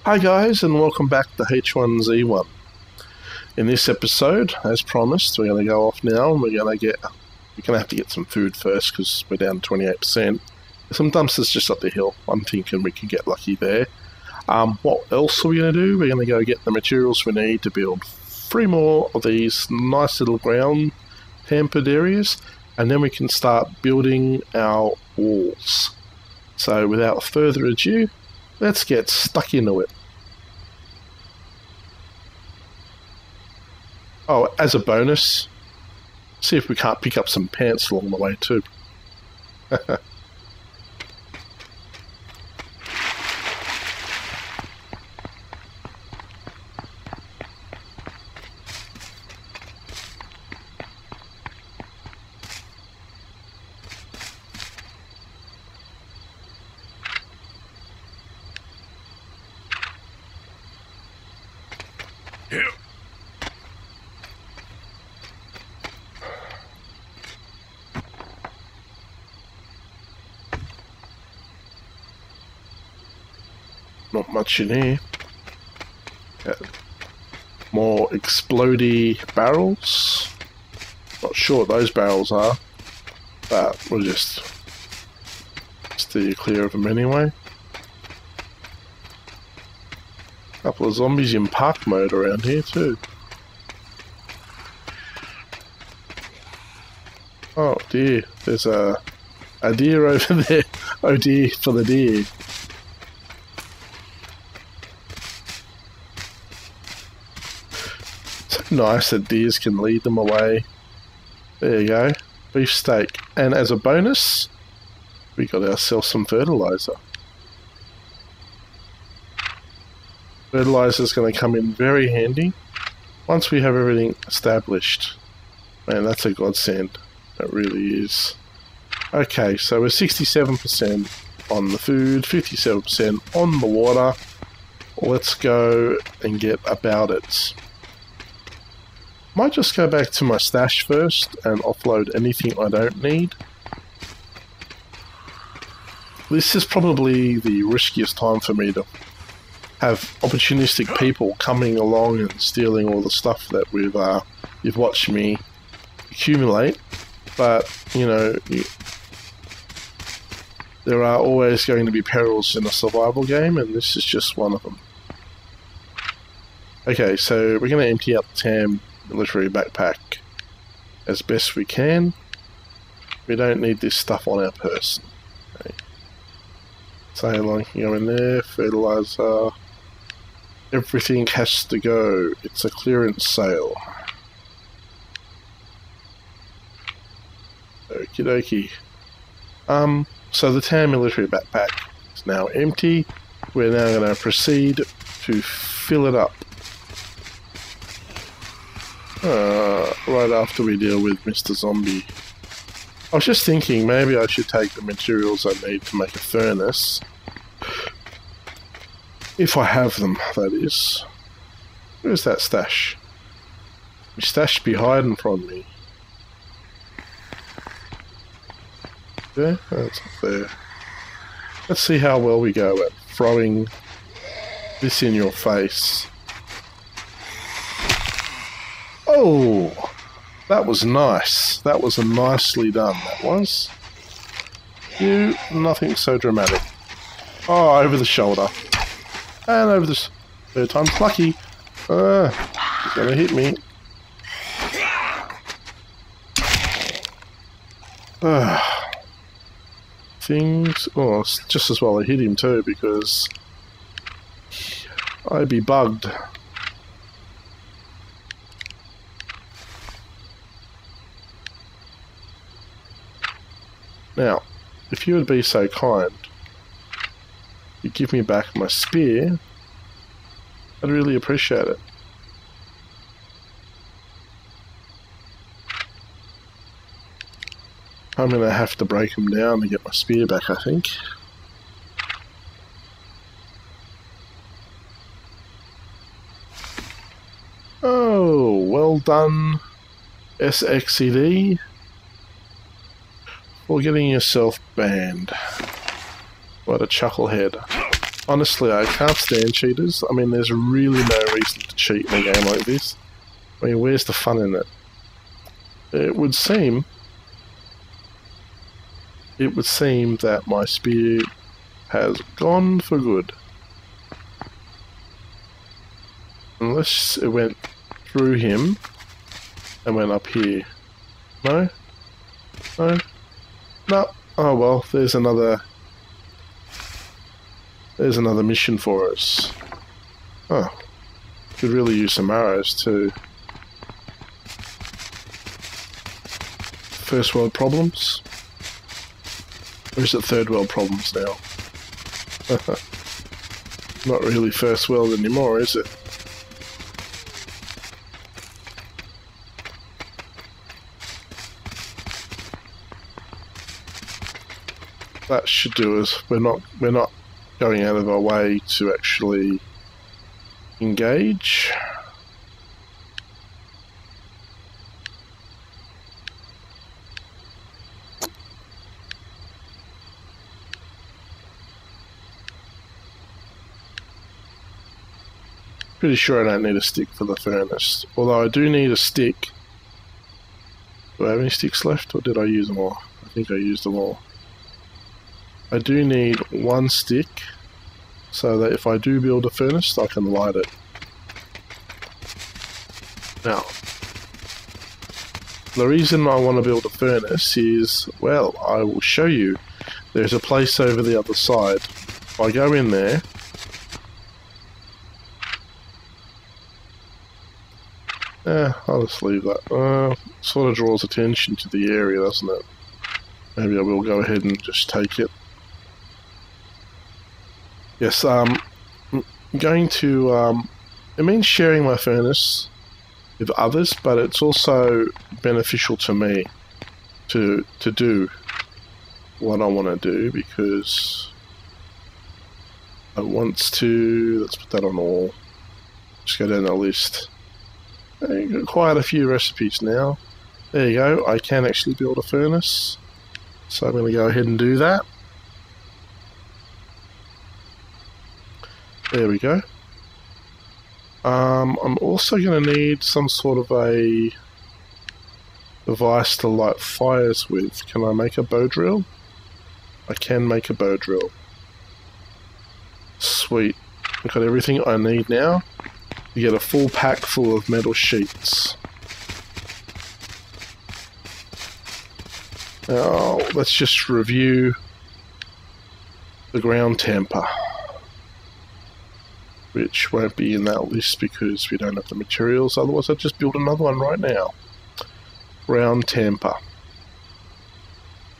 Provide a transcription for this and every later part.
Hi guys, and welcome back to H1Z1. In this episode, as promised, we're going to go off now and we're going to have to get some food first because we're down 28%. Some dumpsters just up the hill. I'm thinking we could get lucky there. What else are we going to do? We're going to go get the materials we need to build 3 more of these nice little ground hampered areas, and then we can start building our walls. So without further ado, let's get stuck into it. Oh, as a bonus, see if we can't pick up some pants along the way too. Not much in here. More explodey barrels. Not sure what those barrels are, but we'll just steer clear of them anyway. Couple of zombies in park mode around here too. Oh dear, there's a deer over there. Oh dear for the deer. Nice that deers can lead them away. There you go, beef steak. And as a bonus, we got ourselves some fertilizer. Fertilizer is going to come in very handy once we have everything established. Man, that's a godsend. That really is. Okay, so we're 67% on the food, 57% on the water. Let's go and get about it. Might just go back to my stash first and offload anything I don't need. This is probably the riskiest time for me to have opportunistic people coming along and stealing all the stuff that you've watched me accumulate. But, you know, there are always going to be perils in a survival game, and this is just one of them. Okay, so we're going to empty out the TAM military backpack as best we can. We don't need this stuff on our person. Okay. Saline can go in there, fertilizer, everything has to go. It's a clearance sale. Okie dokie. So the TAM military backpack is now empty. We're now going to proceed to fill it up. Right after we deal with Mr. Zombie. I was just thinking maybe I should take the materials I need to make a furnace. If I have them, that is. Where's that stash? My stash be hiding from me. There? Oh, it's up there. Let's see how well we go at throwing this in your face. Oh, that was nice. That was nicely done, that was. Nothing so dramatic. Oh, over the shoulder. And over the... Third time's lucky. He's gonna hit me. Things... Oh, it's just as well I hit him too, because I'd be bugged. Now, if you would be so kind, you give me back my spear, I'd really appreciate it. I'm going to have to break them down to get my spear back, I think. Oh, well done, SXED. For getting yourself banned. What a chucklehead. Honestly, I can't stand cheaters. I mean, there's really no reason to cheat in a game like this. I mean, where's the fun in it? It would seem that my spear has gone for good. Unless it went through him and went up here. No? No? No. Oh well, there's another mission for us. Oh. Could really use some arrows too. First world problems? Or is it third world problems now? Not really first world anymore, is it? That should do us. We're not going out of our way to actually engage. Pretty sure I don't need a stick for the furnace. Although I do need a stick. Do I have any sticks left, or did I use them all? I think I used them all. I do need one stick, so that if I do build a furnace, I can light it. Now, the reason I want to build a furnace is, well, I will show you. There's a place over the other side. If I go in there, I'll just leave that. Sort of draws attention to the area, doesn't it? Maybe I will go ahead and just take it. Yes, I'm going to, it means sharing my furnace with others, but it's also beneficial to me to do what I want to do, because I want to, let's put that on all, just go down the list. I've got quite a few recipes now. There you go, I can actually build a furnace, so I'm going to go ahead and do that. There we go. I'm also going to need some sort of a device to light fires with. Can I make a bow drill? I can make a bow drill. Sweet. I've got everything I need now. You get a full pack full of metal sheets. Now, let's just review the ground temper, which won't be in that list because we don't have the materials. Otherwise, I'd just build another one right now. Ground temper.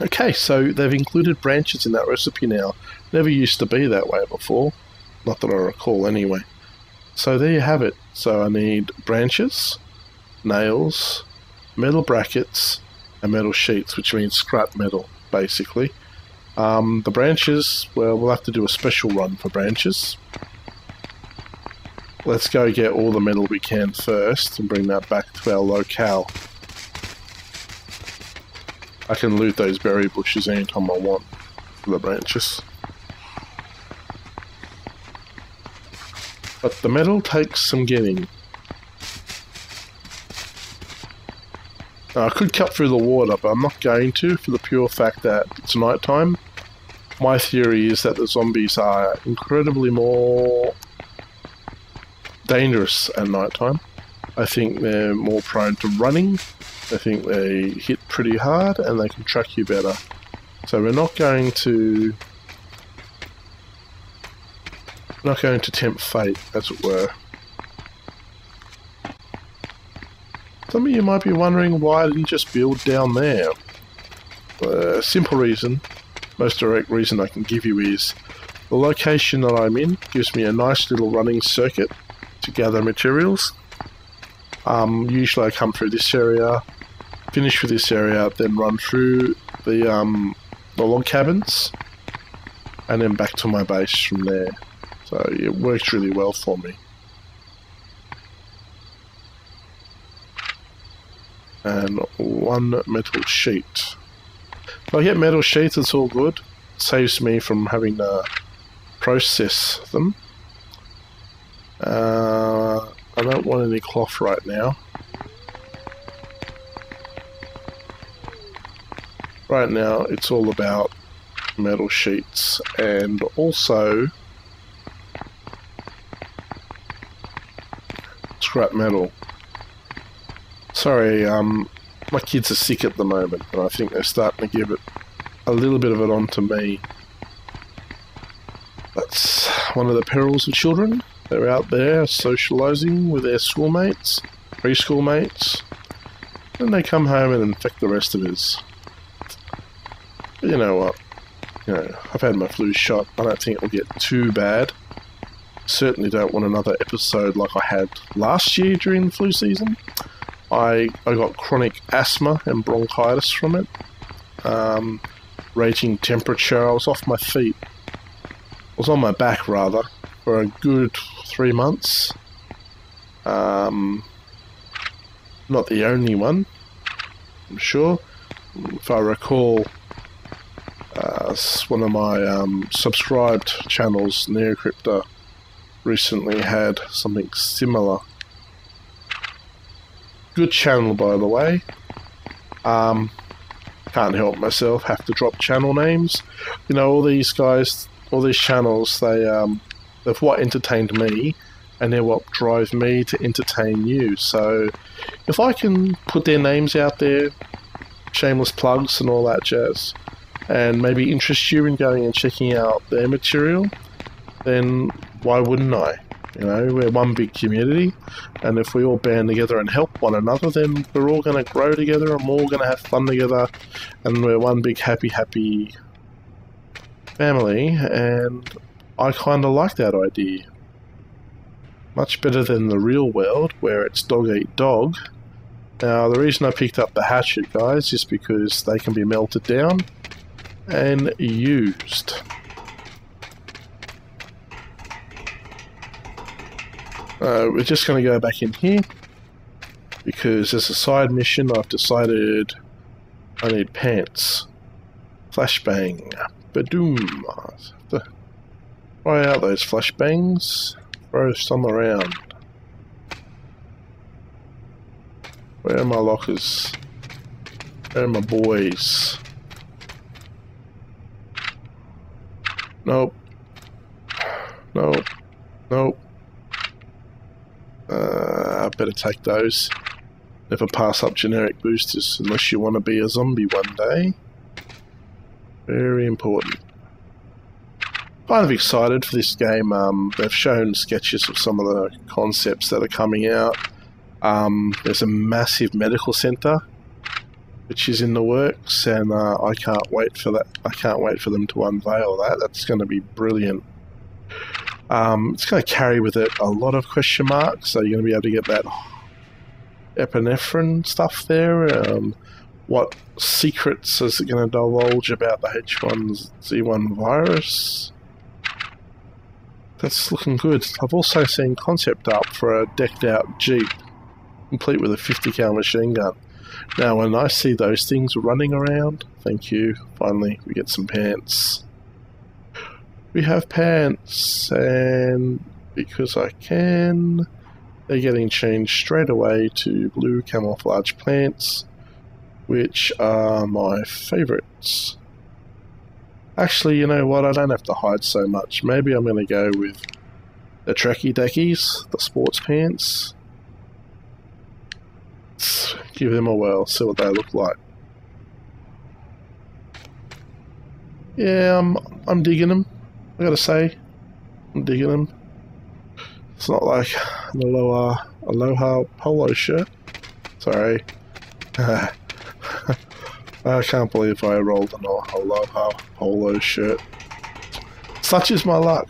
Okay, so they've included branches in that recipe now. Never used to be that way before. Not that I recall anyway. So there you have it. So I need branches, nails, metal brackets, and metal sheets, which means scrap metal, basically. The branches, well, we'll have to do a special run for branches. Let's go get all the metal we can first and bring that back to our locale. I can loot those berry bushes anytime I want for the branches. But the metal takes some getting. Now, I could cut through the water, but I'm not going to, for the pure fact that it's night time. My theory is that the zombies are incredibly more dangerous at night time. I think they're more prone to running. I think they hit pretty hard and they can track you better. So we're not going to tempt fate, as it were. Some of you might be wondering why I didn't just build down there. Simple reason, most direct reason I can give you is the location that I'm in gives me a nice little running circuit to gather materials. Usually I come through this area, finish with this area, then run through the log cabins, and then back to my base from there. So it works really well for me. And one metal sheet. If I get metal sheets, it's all good. It saves me from having to process them. I don't want any cloth right now. Right now it's all about metal sheets and also scrap metal. Sorry, my kids are sick at the moment and I think they're starting to give it a little bit of it on to me. That's one of the perils of children. They're out there socialising with their schoolmates, preschool mates, and they come home and infect the rest of us. But you know what? You know, I've had my flu shot. I don't think it'll get too bad. Certainly don't want another episode like I had last year during the flu season. I got chronic asthma and bronchitis from it. Raging temperature. I was off my feet. I was on my back rather for a good 3 months. Not the only one, I'm sure. If I recall, one of my subscribed channels, Neocryptor, recently had something similar. Good channel, by the way. Can't help myself, have to drop channel names. You know, all these guys, all these channels, they're what entertained me, and they're what drive me to entertain you. So, if I can put their names out there, shameless plugs and all that jazz, and maybe interest you in going and checking out their material, then why wouldn't I? You know, we're one big community, and if we all band together and help one another, then we're all going to grow together and we're all going to have fun together, and we're one big happy family, and I kind of like that idea. Much better than the real world, where it's dog eat dog. Now, the reason I picked up the hatchet, guys, is because they can be melted down and used. We're just going to go back in here, because as a side mission I've decided I need pants. Flashbang. Badoom. Try out those flashbangs. Throw some around. Where are my lockers? Where are my boys? Nope. Nope. Nope. I better take those. Never pass up generic boosters unless you want to be a zombie one day. Very important. Kind of excited for this game. They've shown sketches of some of the concepts that are coming out. There's a massive medical centre which is in the works, and I can't wait for that. I can't wait for them to unveil that. That's going to be brilliant. It's going to carry with it a lot of question marks, so you're going to be able to get that epinephrine stuff there. What secrets is it going to divulge about the H1Z1 virus? That's looking good. I've also seen concept art for a decked out Jeep, complete with a 50 cal machine gun. Now when I see those things running around, thank you, finally we get some pants. We have pants, and because I can, they're getting changed straight away to blue camouflage pants, which are my favourites. Actually, you know what, I don't have to hide so much. Maybe I'm going to go with the Trekkie Deckies, the sports pants. Let's give them a whirl, see what they look like. Yeah, I'm digging them. I gotta say, I'm digging them. It's not like an Aloha polo shirt. Sorry. I can't believe I rolled an Aloha polo shirt. Such is my luck.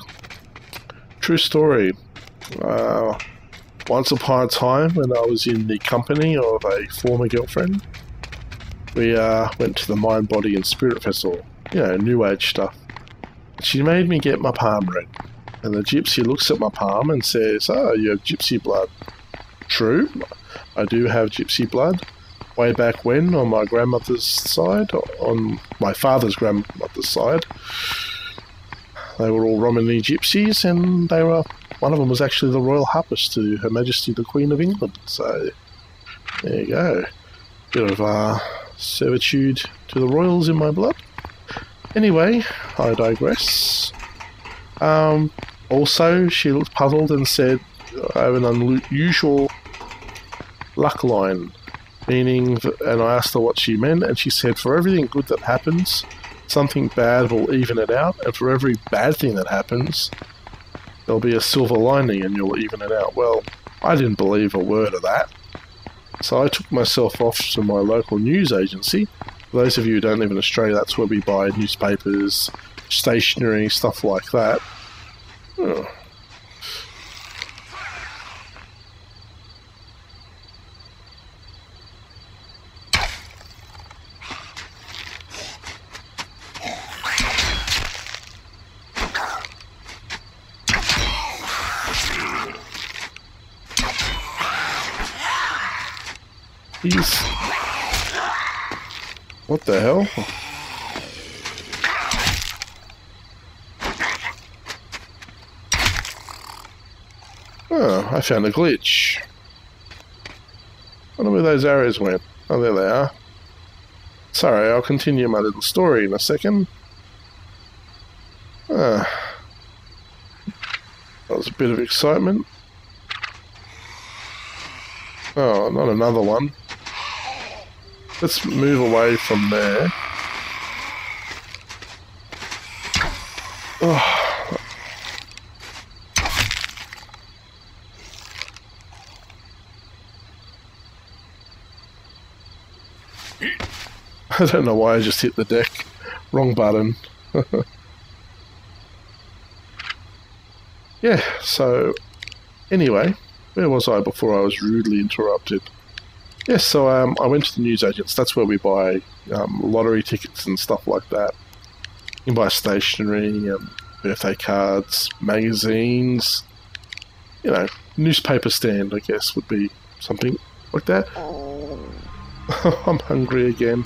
True story. Once upon a time, when I was in the company of a former girlfriend, we went to the Mind, Body and Spirit Festival. You know, New Age stuff. She made me get my palm read, and the gypsy looks at my palm and says, "Oh, you have gypsy blood." True, I do have gypsy blood. Way back when, on my grandmother's side, on my father's grandmother's side, They were all Romany gypsies, and one of them was actually the royal harpist to Her Majesty the Queen of England. So there you go. Bit of servitude to the royals in my blood. Anyway, I digress. Also, she looked puzzled and said, I have an unusual luck line, meaning that, and I asked her what she meant, and she said, for everything good that happens, something bad will even it out, and for every bad thing that happens, there'll be a silver lining and you'll even it out. Well, I didn't believe a word of that. So I took myself off to my local news agency. For those of you who don't live in Australia, that's where we buy newspapers, stationery, stuff like that. Oh. What the hell? Oh, I found a glitch. I wonder where those arrows went. Oh, there they are. Sorry, I'll continue my little story in a second. That was a bit of excitement. Oh, not another one. Let's move away from there. Oh. I don't know why I just hit the deck. Wrong button. Yeah, so anyway, where was I before I was rudely interrupted? Yes, so I went to the newsagents. That's where we buy lottery tickets and stuff like that. You can buy stationery, birthday cards, magazines, you know, newspaper stand, I guess, would be something like that. I'm hungry again.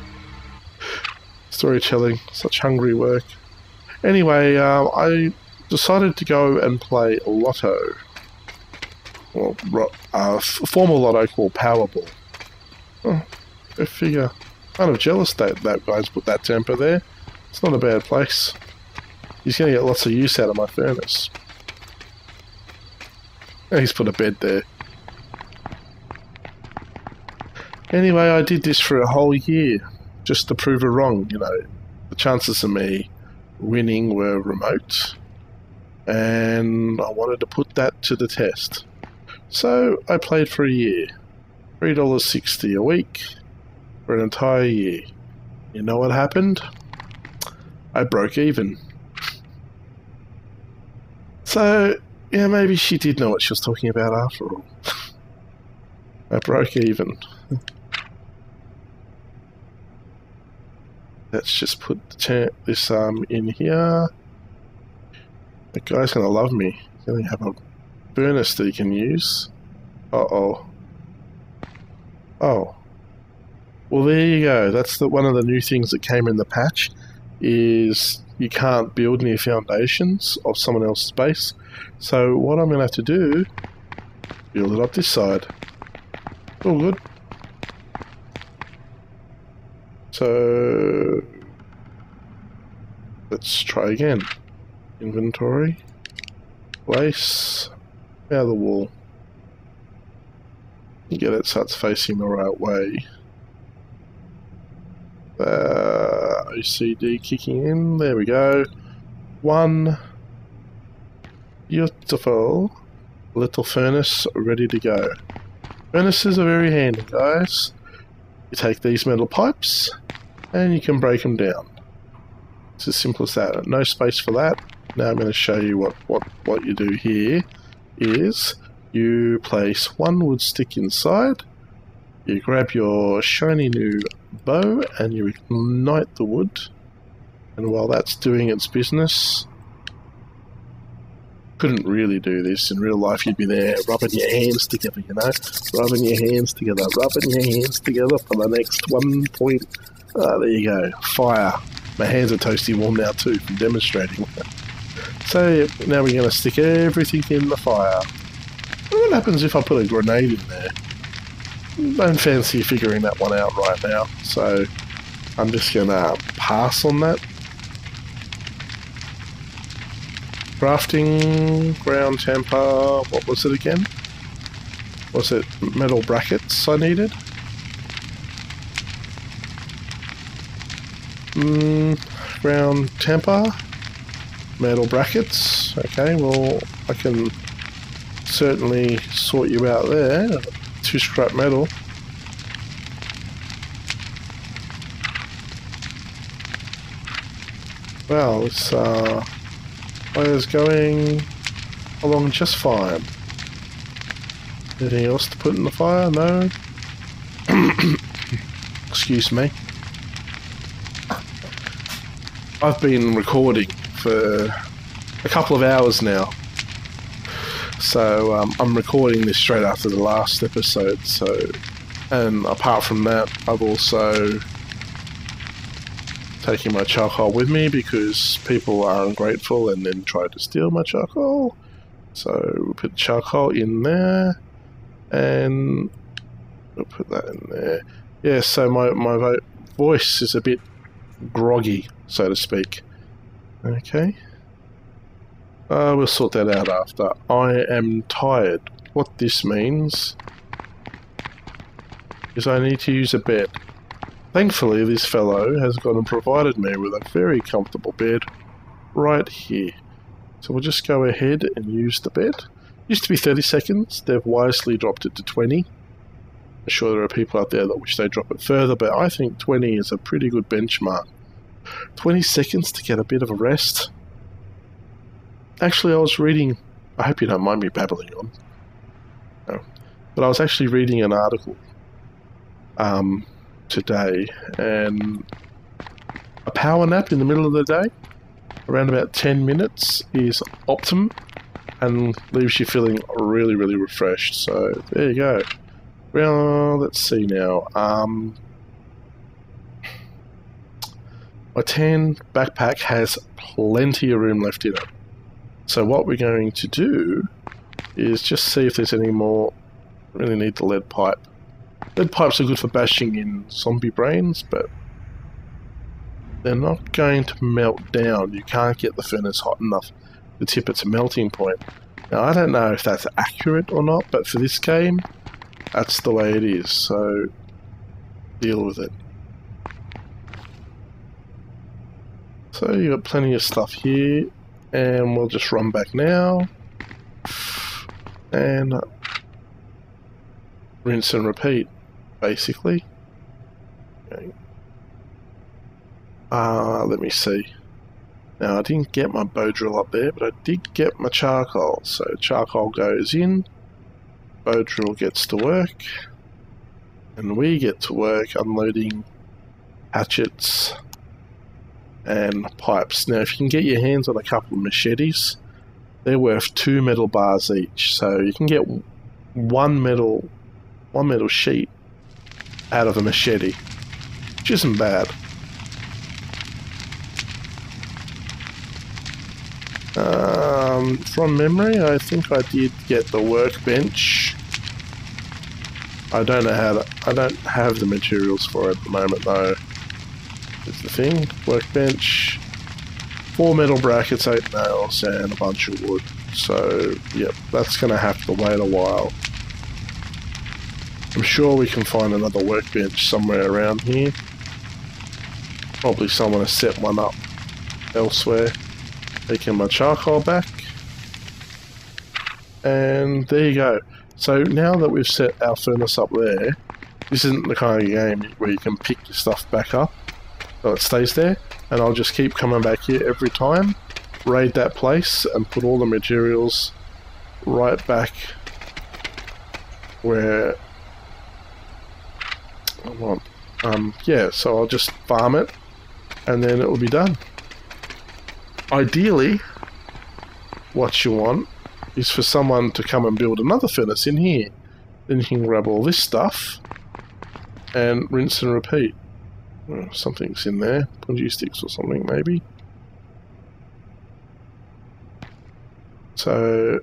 Storytelling, such hungry work. Anyway, I decided to go and play Lotto. Well, former Lotto called Powerball. Oh, go figure. Kind of jealous that guy's put that temper there. It's not a bad place. He's going to get lots of use out of my furnace. Oh, he's put a bed there. Anyway, I did this for a whole year, just to prove her wrong. You know, the chances of me winning were remote, and I wanted to put that to the test. So I played for a year. $3.60 a week for an entire year. You know what happened? I broke even. So, yeah, maybe she did know what she was talking about after all. I broke even. Let's just put this in here. The guy's going to love me. He's going to have a furnace that he can use. Uh-oh. Oh. Well, there you go. That's one of the new things that came in the patch, is you can't build near foundations of someone else's base. So what I'm going to have to do, build it up this side. All good. So let's try again. Inventory. Place. Out of the wall. You get it so it's facing the right way. OCD kicking in. There we go. One beautiful little furnace ready to go. Furnaces are very handy, guys. You take these metal pipes and you can break them down. It's as simple as that. No space for that. Now I'm going to show you what you do here is you place one wood stick inside, you grab your shiny new bow and you ignite the wood, and while that's doing its business, couldn't really do this in real life. You'd be there rubbing your hands together, you know, rubbing your hands together for the next 1 point. There you go, fire. My hands are toasty warm now too from demonstrating. So now we're going to stick everything in the fire. What happens if I put a grenade in there? Don't fancy figuring that one out right now, so I'm just going to pass on that. Crafting, ground temper, what was it again? Was it metal brackets I needed? Ground temper, metal brackets. Okay, well, I can certainly sort you out there. 2 scrap metal. Well, this fire's going along just fine. Anything else to put in the fire? No? Excuse me. I've been recording for a couple of hours now. So I'm recording this straight after the last episode. And apart from that, I've also taken my charcoal with me because people are ungrateful and then try to steal my charcoal. So we'll put charcoal in there, and we'll put that in there. Yeah, so my voice is a bit groggy, so to speak. Okay. We'll sort that out after. I am tired. What this means is I need to use a bed. Thankfully, this fellow has gone and provided me with a very comfortable bed right here. So we'll just go ahead and use the bed. Used to be 30 seconds. They've wisely dropped it to 20. I'm sure there are people out there that wish they drop it further, but I think 20 is a pretty good benchmark. 20 seconds to get a bit of a rest. Actually, I was reading... I hope you don't mind me babbling on. No. But I was actually reading an article today, and a power nap in the middle of the day, around about 10 minutes, is optimum and leaves you feeling really, really refreshed. So there you go. Well, let's see now. My tan backpack has plenty of room left in it. So what we're going to do is just see if there's any more. Really need the lead pipe. Lead pipes are good for bashing in zombie brains, but they're not going to melt down. You can't get the furnace hot enough to tip its melting point. Now, I don't know if that's accurate or not, but for this game, that's the way it is, so deal with it. So you've got plenty of stuff here, and we'll just run back now, and rinse and repeat, basically. Okay. Let me see. Now, I didn't get my bow drill up there, but I did get my charcoal. So charcoal goes in, bow drill gets to work, and we get to work unloading hatchets and pipes. Now, if you can get your hands on a couple of machetes, they're worth 2 metal bars each. So you can get one metal sheet out of a machete, which isn't bad. From memory, I think I did get the workbench. I don't have the materials for it at the moment though. Is the thing. Workbench, 4 metal brackets, 8 nails, and a bunch of wood. So, yep, that's going to have to wait a while. I'm sure we can find another workbench somewhere around here. Probably someone has set one up elsewhere. Taking my charcoal back. And there you go. So now that we've set our furnace up there, this isn't the kind of game where you can pick your stuff back up. So it stays there, and I'll just keep coming back here every time, raid that place, and put all the materials right back where I want. Yeah, so I'll just farm it, and then it will be done. Ideally, what you want is for someone to come and build another furnace in here. Then you can grab all this stuff and rinse and repeat. Oh, something's in there. Punji sticks or something, maybe. So,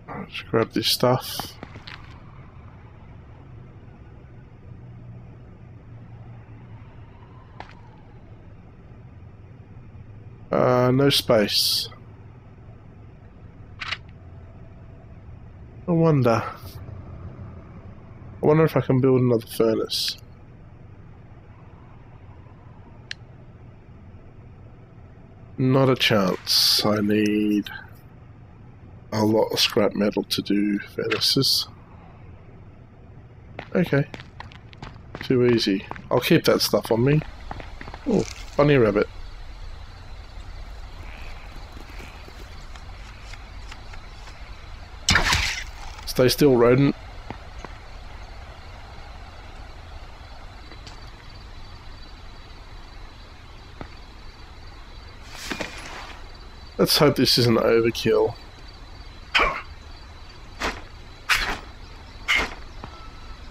let's grab this stuff. No space. I wonder if I can build another furnace. Not a chance. I need a lot of scrap metal to do furnaces. Okay. Too easy. I'll keep that stuff on me. Oh, bunny rabbit. Stay still, rodent. Let's hope this isn't overkill.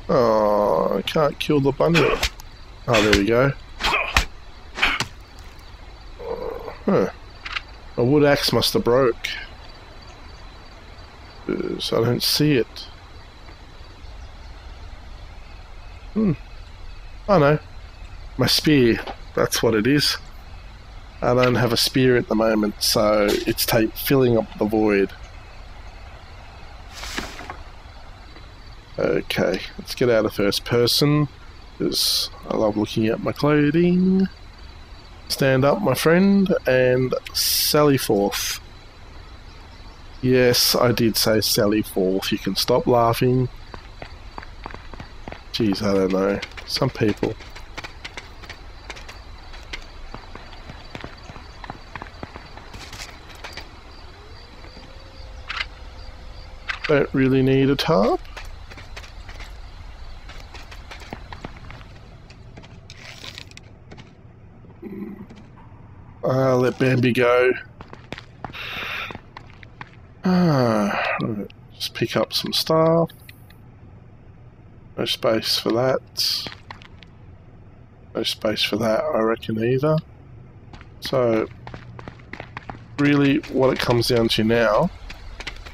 Oh, I can't kill the bunny. Oh, there we go. Huh. A wood axe must have broke. So I don't see it. Oh no. My spear. That's what it is. I don't have a spear at the moment, so it's filling up the void. Okay, let's get out of first person, because I love looking at my clothing. Stand up, my friend, and sally forth. Yes, I did say sally forth. You can stop laughing. Jeez, I don't know. Some people. Don't really need a tarp. Let Bambi go. Just pick up some stuff. No space for that. No space for that, I reckon, either. So, really, what it comes down to now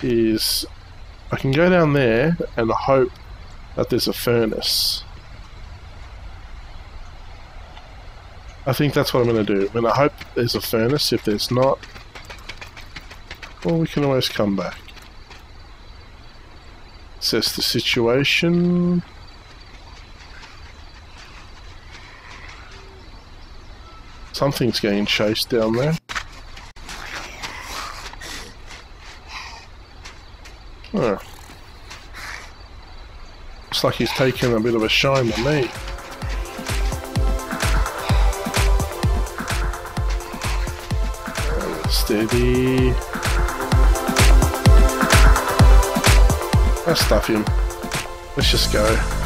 is I can go down there and hope that there's a furnace. I think that's what I'm going to do. I'm going to hope there's a furnace. If there's not, well, we can always come back. Assess the situation. Something's getting chased down there. Oh. Looks like he's taking a bit of a shine to me. Steady. Let's stuff him. Let's just go.